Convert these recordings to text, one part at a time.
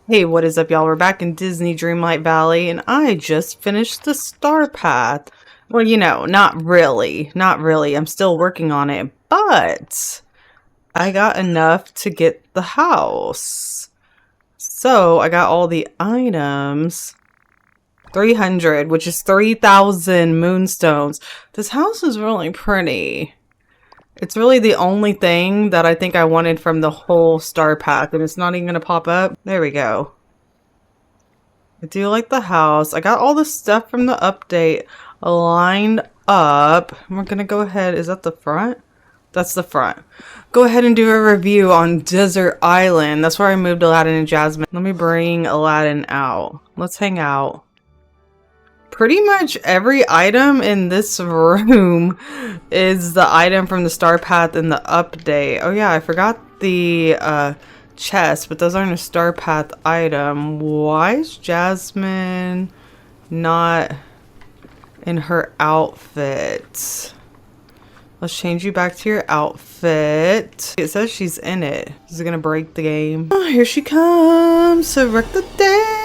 Hey, what is up, y'all? We're back in Disney Dreamlight Valley, and I just finished the Star Path. Well, you know, not really. Not really. I'm still working on it, but I got enough to get the house. So, I got all the items. 300, which is 3,000 moonstones. This house is really pretty. It's really the only thing that I think I wanted from the whole Star Path, and it's not even gonna pop up. There we go. I do like the house. I got all the stuff from the update lined up. We're gonna go ahead. Is that the front? That's the front. Go ahead and do a review on Desert Island. That's where I moved Aladdin and Jasmine. Let me bring Aladdin out. Let's hang out. Pretty much every item in this room is the item from the Star Path in the update. Oh yeah, I forgot the chest, but those aren't a Star Path item. Why is Jasmine not in her outfit? Let's change you back to your outfit. It says she's in it. Is it gonna break the game? Oh, here she comes to wreck the day.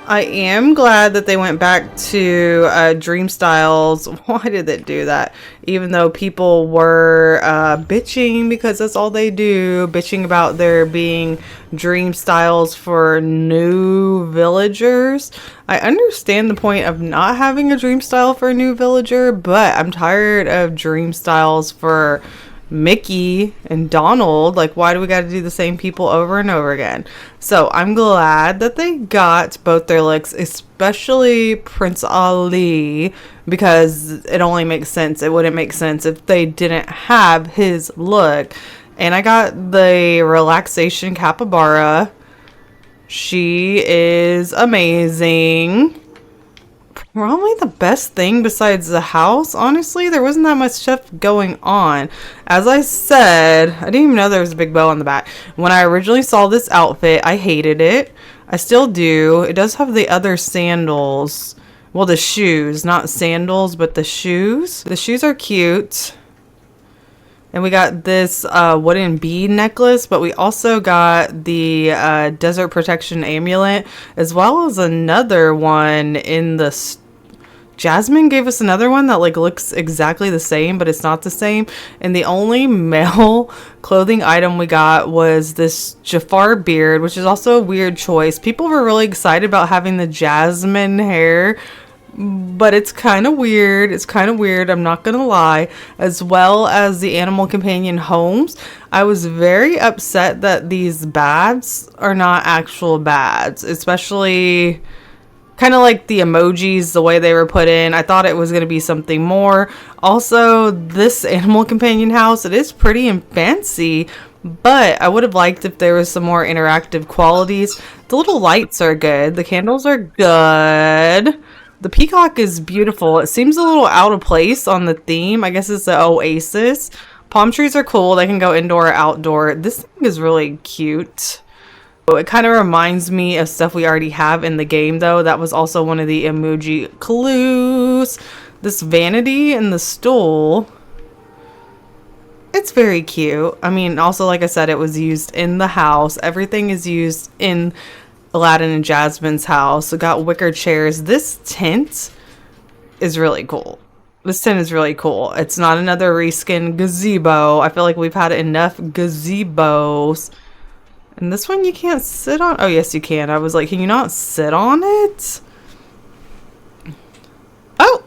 I am glad that they went back to Dream Styles. Why did they do that? Even though people were bitching, because that's all they do, bitching about there being Dream Styles for new villagers. I understand the point of not having a Dream Style for a new villager, but I'm tired of Dream Styles for Mickey and Donald. Like, why do we got to do the same people over and over again? So I'm glad that they got both their looks, especially Prince Ali, because it only makes sense. It wouldn't make sense if they didn't have his look. And I got the relaxation Capybara. She is amazing. Probably the best thing besides the house. Honestly, there wasn't that much stuff going on. As I said, I didn't even know there was a big bow on the back. When I originally saw this outfit, I hated it. I still do. It does have the other sandals. Well, the shoes, not sandals, but the shoes. The shoes are cute. And we got this wooden bead necklace, but we also got the desert protection amulet, as well as another one in the... Jasmine gave us another one that like looks exactly the same, but it's not the same. And the only male clothing item we got was this Jafar beard, which is also a weird choice. People were really excited about having the Jasmine hair, but it's kind of weird. It's kind of weird, I'm not gonna lie. As well as the animal companion homes. I was very upset that these bads are not actual bads, especially kind of like the emojis, the way they were put in. I thought it was going to be something more. Also, this animal companion house, it is pretty and fancy, but I would have liked if there was some more interactive qualities. The little lights are good. The candles are good. The peacock is beautiful. It seems a little out of place on the theme. I guess it's the Oasis. Palm trees are cool. They can go indoor or outdoor. This thing is really cute. It kind of reminds me of stuff we already have in the game, though. That was also one of the emoji clues. This Vanity and the Stool. It's very cute. I mean, also, like I said, it was used in the house. Everything is used in Aladdin and Jasmine's house. We got wicker chairs. This tent is really cool. This tent is really cool. It's not another reskin gazebo. I feel like we've had enough gazebos. And this one you can't sit on. Oh, yes, you can. I was like, can you not sit on it? Oh!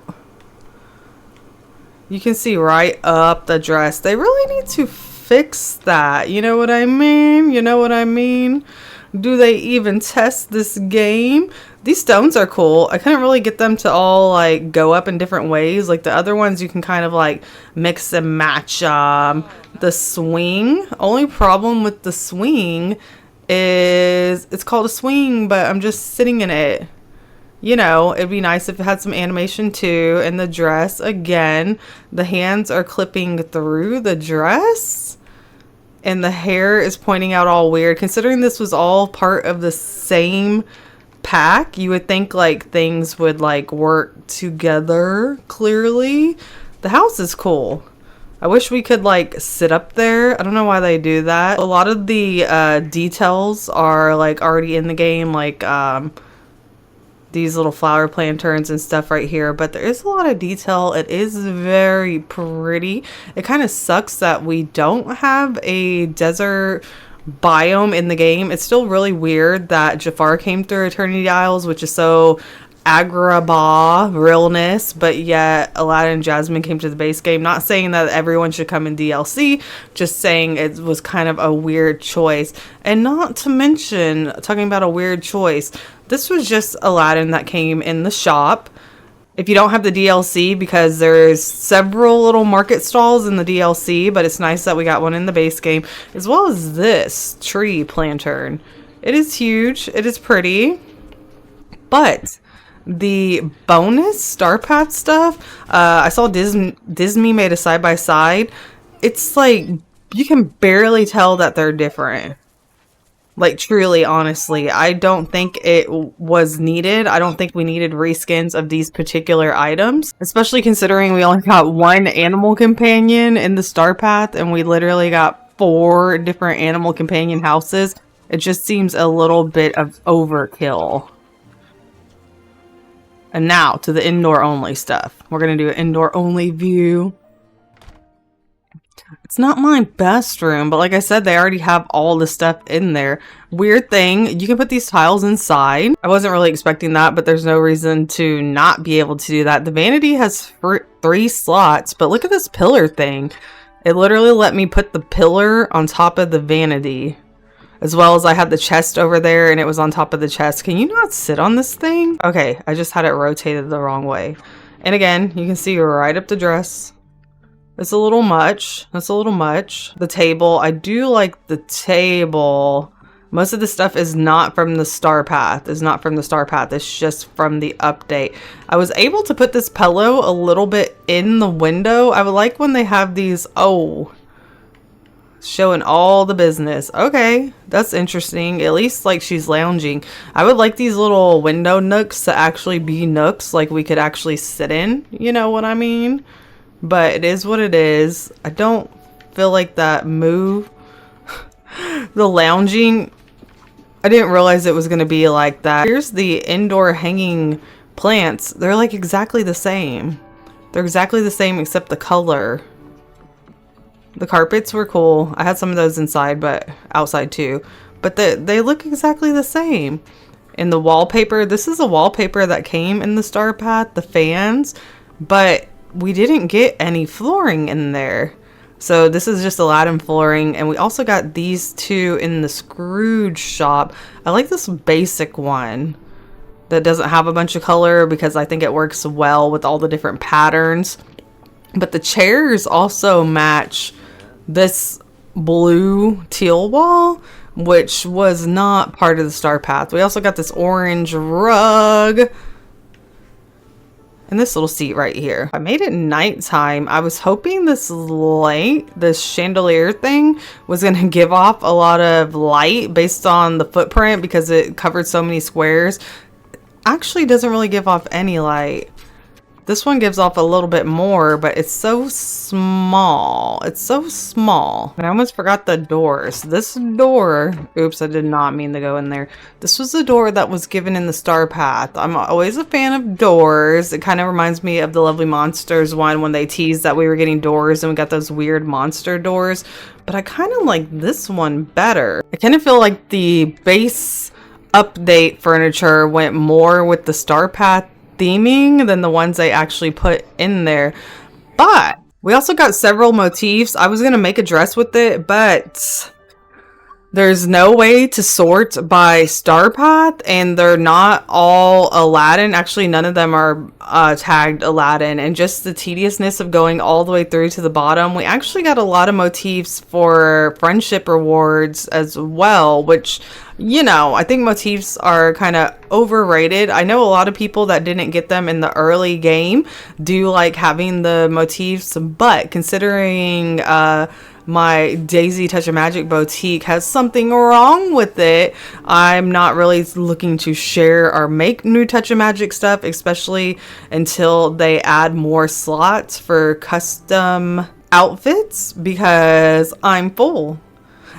You can see right up the dress. They really need to fix that. You know what I mean? You know what I mean? Do they even test this game? These stones are cool. I couldn't really get them to all like go up in different ways. Like the other ones you can kind of like mix and match. The swing. Only problem with the swing is it's called a swing, but I'm just sitting in it. You know, it'd be nice if it had some animation too. And the dress, again, the hands are clipping through the dress. And the hair is pointing out all weird. Considering this was all part of the same pack, you would think like things would like work together clearly. The house is cool. I wish we could like sit up there. I don't know why they do that. A lot of the details are like already in the game, like these little flower planterns and stuff right here, but there is a lot of detail. It is very pretty. It kind of sucks that we don't have a desert biome in the game. It's still really weird that Jafar came through Eternity Isles, which is so Agrabah realness, but yet Aladdin and Jasmine came to the base game. Not saying that everyone should come in DLC, just saying it was kind of a weird choice. And not to mention, talking about a weird choice, this was just Aladdin that came in the shop. If you don't have the DLC, because there's several little market stalls in the DLC, but it's nice that we got one in the base game, as well as this tree lantern. It is huge, it is pretty, but the bonus Star Path stuff, I saw Disney made a side-by-side. It's like, you can barely tell that they're different. Like, truly, honestly, I don't think it was needed. I don't think we needed reskins of these particular items, especially considering we only got one animal companion in the Star Path, and we literally got 4 different animal companion houses. It just seems a little bit of overkill. And now to the indoor only stuff. We're going to do an indoor only view. It's not my best room, but like I said, they already have all the stuff in there. Weird thing, you can put these tiles inside. I wasn't really expecting that, but there's no reason to not be able to do that. The Vanity has 3 slots, but look at this pillar thing. It literally let me put the pillar on top of the Vanity. As well as I had the chest over there and it was on top of the chest. Can you not sit on this thing? Okay, I just had it rotated the wrong way. And again, you can see right up the dress. It's a little much. That's a little much. The table, I do like the table. Most of the stuff is not from the Star Path. It's not from the Star Path. It's just from the update. I was able to put this pillow a little bit in the window. I would like when they have these, showing all the business. Okay, that's interesting. At least like she's lounging. I would like these little window nooks to actually be nooks like we could actually sit in. You know what I mean? But it is what it is. I don't feel like that move. The lounging, I didn't realize it was going to be like that. Here's the indoor hanging plants. They're like exactly the same. They're exactly the same except the color. The carpets were cool. I had some of those inside, but outside too. But they look exactly the same. In the wallpaper, this is a wallpaper that came in the Star Path, the fans, but we didn't get any flooring in there. So this is just Aladdin flooring, and we also got these 2 in the Scrooge shop. I like this basic one that doesn't have a bunch of color because I think it works well with all the different patterns. But the chairs also match this blue teal wall, which was not part of the Star Path. We also got this orange rug and this little seat right here. I made it nighttime. I was hoping this light, this chandelier thing, was going to give off a lot of light based on the footprint because it covered so many squares. Actually doesn't really give off any light. This one gives off a little bit more, but it's so small. It's so small. And I almost forgot the doors. This door, oops, I did not mean to go in there. This was the door that was given in the Star Path. I'm always a fan of doors. It kind of reminds me of the Lovely Monsters one when they teased that we were getting doors and we got those weird monster doors. But I kind of like this one better. I kind of feel like the base update furniture went more with the Star Path theming than the ones they actually put in there. But we also got several motifs. I was gonna make a dress with it, but there's no way to sort by Star Path, and they're not all Aladdin. Actually, none of them are tagged Aladdin, and just the tediousness of going all the way through to the bottom. We actually got a lot of motifs for friendship rewards as well, which, you know, I think motifs are kind of overrated. I know a lot of people that didn't get them in the early game do like having the motifs, but considering my Daisy Touch of Magic boutique has something wrong with it, I'm not really looking to share or make new Touch of Magic stuff, especially until they add more slots for custom outfits because I'm full.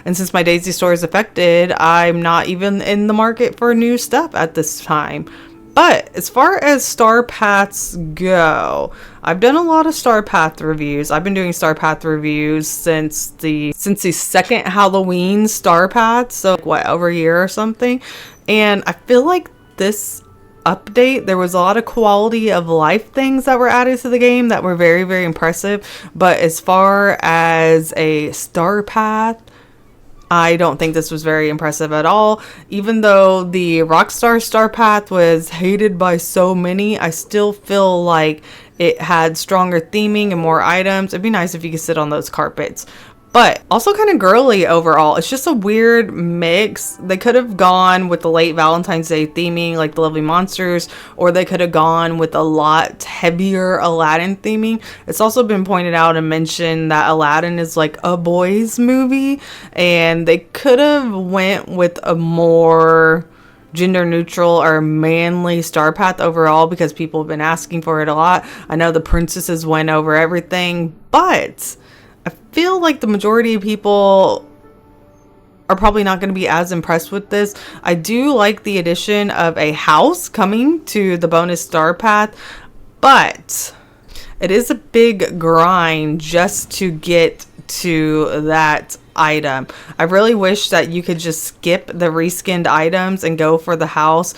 And since my Daisy store is affected, I'm not even in the market for new stuff at this time. But as far as star paths go, I've done a lot of star path reviews. I've been doing star path reviews since the second Halloween star path, so like, what, over a year or something. And I feel like this update, there was a lot of quality of life things that were added to the game that were very, very impressive. But as far as a star path, I don't think this was very impressive at all. Even though the Rockstar Star Path was hated by so many, I still feel like it had stronger theming and more items. It'd be nice if you could sit on those carpets. But also kind of girly overall. It's just a weird mix. They could have gone with the late Valentine's Day theming, like the Lovely Monsters, or they could have gone with a lot heavier Aladdin theming. It's also been pointed out and mentioned that Aladdin is like a boys movie, and they could have went with a more gender neutral or manly star path overall, because people have been asking for it a lot. I know the princesses went over everything, but I feel like the majority of people are probably not going to be as impressed with this. I do like the addition of a house coming to the bonus star path, but it is a big grind just to get to that item. I really wish that you could just skip the reskinned items and go for the house.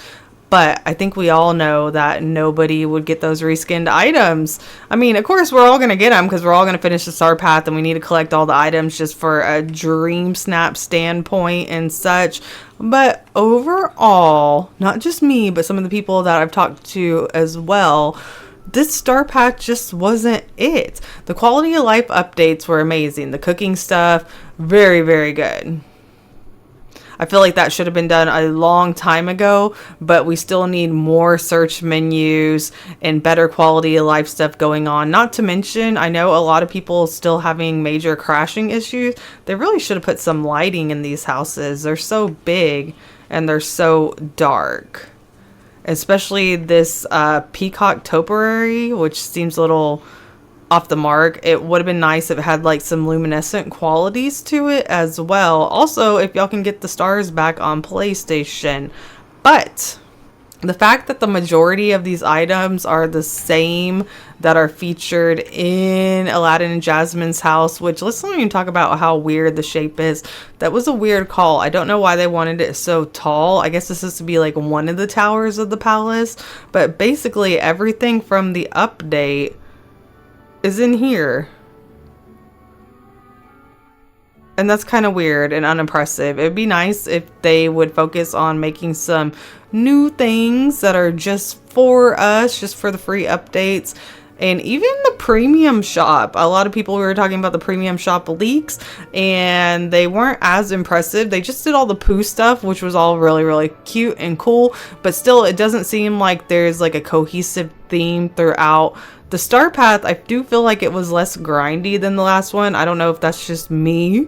But I think we all know that nobody would get those reskinned items. I mean, of course, we're all going to get them because we're all going to finish the star path and we need to collect all the items just for a DreamSnap standpoint and such. But overall, not just me, but some of the people that I've talked to as well, this star path just wasn't it. The quality of life updates were amazing. The cooking stuff, very, very good. I feel like that should have been done a long time ago, but we still need more search menus and better quality of life stuff going on. Not to mention, I know a lot of people still having major crashing issues. They really should have put some lighting in these houses. They're so big and they're so dark. Especially this Peacock Topiary, which seems a little off the mark. It would have been nice if it had like some luminescent qualities to it as well. Also, if y'all can get the stars back on PlayStation. But the fact that the majority of these items are the same that are featured in Aladdin and Jasmine's house, which let's not even talk about how weird the shape is. That was a weird call. I don't know why they wanted it so tall. I guess this is to be like one of the towers of the palace, but basically everything from the update is in here. And that's kind of weird and unimpressive. It'd be nice if they would focus on making some new things that are just for us, just for the free updates. And even the premium shop. A lot of people were talking about the premium shop leaks and they weren't as impressive. They just did all the poo stuff, which was all really, really cute and cool. But still, it doesn't seem like there's like a cohesive theme throughout. The star path, I do feel like it was less grindy than the last one. I don't know if that's just me,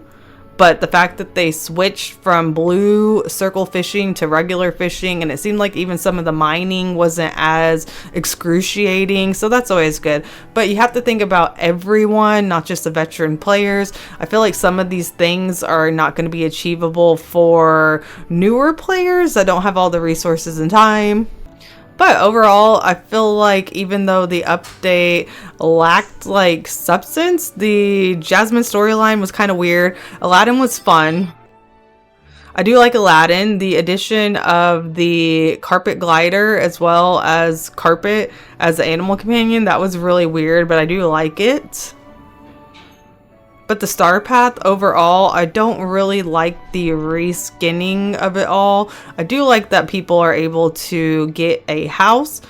but the fact that they switched from blue circle fishing to regular fishing, and it seemed like even some of the mining wasn't as excruciating, so that's always good. But you have to think about everyone, not just the veteran players. I feel like some of these things are not going to be achievable for newer players that don't have all the resources and time. But overall, I feel like even though the update lacked like substance, the Jasmine storyline was kind of weird. Aladdin was fun. I do like Aladdin. The addition of the carpet glider as well as carpet as the animal companion, that was really weird, but I do like it. But the star path overall, I don't really like the reskinning of it all. I do like that people are able to get a house,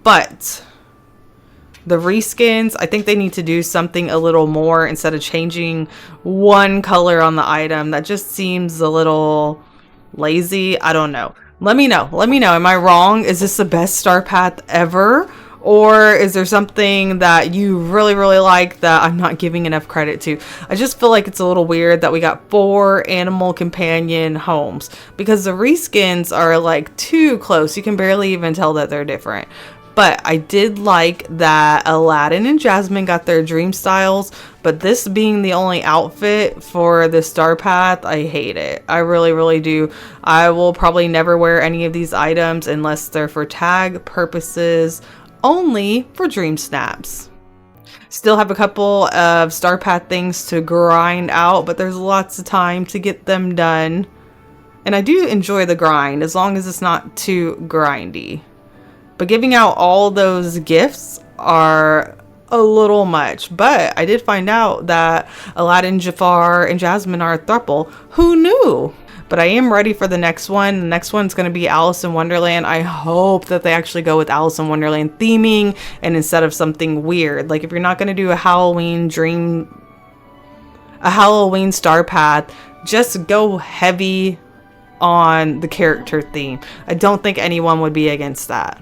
but the reskins, I think they need to do something a little more instead of changing one color on the item. That just seems a little lazy. I don't know. Let me know. Let me know. Am I wrong? Is this the best star path ever? Or is there something that you really, really like that I'm not giving enough credit to? I just feel like it's a little weird that we got 4 animal companion homes because the reskins are like too close. You can barely even tell that they're different. But I did like that Aladdin and Jasmine got their dream styles, but this being the only outfit for the star path, I hate it. I really, really do. I will probably never wear any of these items unless they're for tag purposes only for DreamSnaps. Still have a couple of star path things to grind out, but there's lots of time to get them done. And I do enjoy the grind as long as it's not too grindy. But giving out all those gifts are a little much. But I did find out that Aladdin, Jafar, and Jasmine are a throuple. Who knew? But I am ready for the next one. The next one's going to be Alice in Wonderland. I hope that they actually go with Alice in Wonderland theming and instead of something weird. Like if you're not going to do a Halloween star path, just go heavy on the character theme. I don't think anyone would be against that.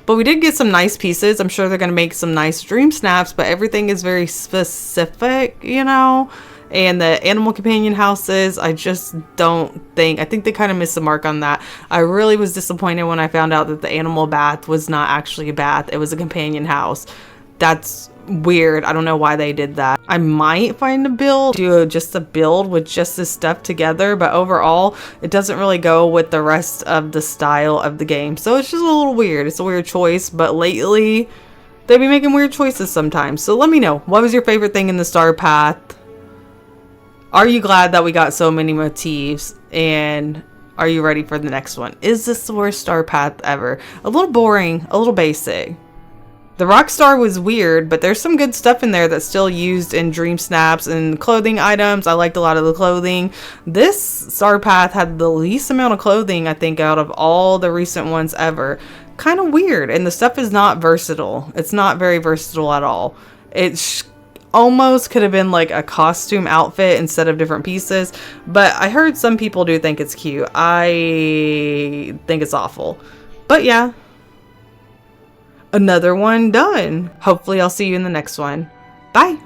But we did get some nice pieces. I'm sure they're going to make some nice dream snaps, but everything is very specific, you know? And the animal companion houses, I just don't think, I think they kind of missed the mark on that. I really was disappointed when I found out that the animal bath was not actually a bath. It was a companion house. That's weird. I don't know why they did that. I might find a build, do just a build with just this stuff together, but overall it doesn't really go with the rest of the style of the game. So it's just a little weird. It's a weird choice, but lately they be making weird choices sometimes. So let me know, what was your favorite thing in the star path? Are you glad that we got so many motifs? And are you ready for the next one? Is this the worst star path ever? A little boring, a little basic. The Rockstar was weird, but there's some good stuff in there that's still used in DreamSnaps and clothing items. I liked a lot of the clothing. This star path had the least amount of clothing, I think, out of all the recent ones ever. Kind of weird, and the stuff is not versatile. It's not very versatile at all. It almost could have been like a costume outfit instead of different pieces, but I heard some people do think it's cute. I think it's awful. But yeah. Another one done. Hopefully I'll see you in the next one. Bye.